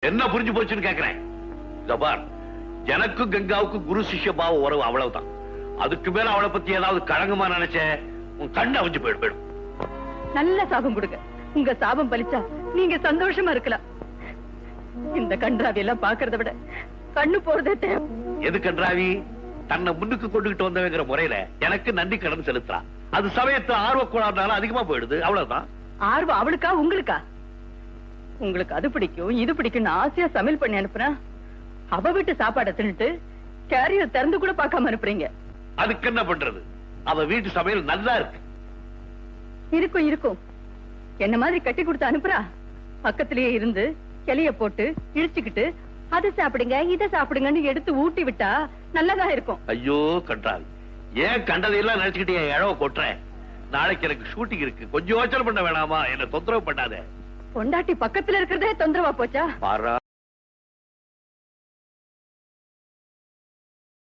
என்ன புரிஞ்சு போச்சுன்னு கேக்குறேன். ஜபார், எனக்கும் கங்காவுக்கும் குரு சிஷ்ய பாவ உறவு அவ்வளவுதான். அதுக்கு மேல அவளை பத்தி ஏதாவது கழகமா நினைச்ச உன் கண்ணு அவிஞ்சு போயிடும். நல்ல சாபம் கொடுங்க. உங்க சாபம் பலிச்சா நீங்க சந்தோஷமா இருக்கலாம். இந்த கன்றாவி எல்லாம் பாக்குறத விட கண்ணு போறதே தேவை. எது கன்றாவி? தன்னை முன்னுக்கு கொண்டுகிட்டு வந்தவங்கிற முறையில எனக்கு நன்றி கடன் செலுத்துறா. அது சமயத்து ஆர்வ கோளாறுனால அதிகமா போயிடுது, அவ்வளவுதான். ஆர்வம் அவளுக்கா உங்களுக்கா? உங்களுக்கு அது பிடிக்கும் இது பிடிக்கும் ஆசையா சமையல் பண்ணி அனுப்புறேன். அவ வீட்டு சாப்பாடை தின்னுட்டு கேரியர் திறந்து கூட பார்க்காம அனுப்புறீங்க. அதுக்கு என்ன பண்றது? அவ வீட்டு சமையல் நல்லா இருக்கு. இருக்கும் இருக்கும். என்ன மாதிரி கட்டி கொடுத்து அனுப்புறா. பக்கத்திலேயே இருந்து கிளைய போட்டு இழிச்சுக்கிட்டு அதை சாப்பிடுங்க இதை சாப்பிடுங்கன்னு எடுத்து ஊட்டி விட்டா நல்லதா இருக்கும். ஐயோ கன்றாவி, ஏன் கண்டதையெல்லாம் நினைச்சுக்கிட்டு என் இழவ கொட்டுறேன்? நாளைக்கு எனக்கு ஷூட்டிங் இருக்கு, கொஞ்சம் யோசனை பண்ண வேணாமா? என்ன தொந்தரவு பண்ணாத. பொண்டாட்டி பக்கத்துல இருக்கிறதே தொந்தரவா போச்சா? பாரா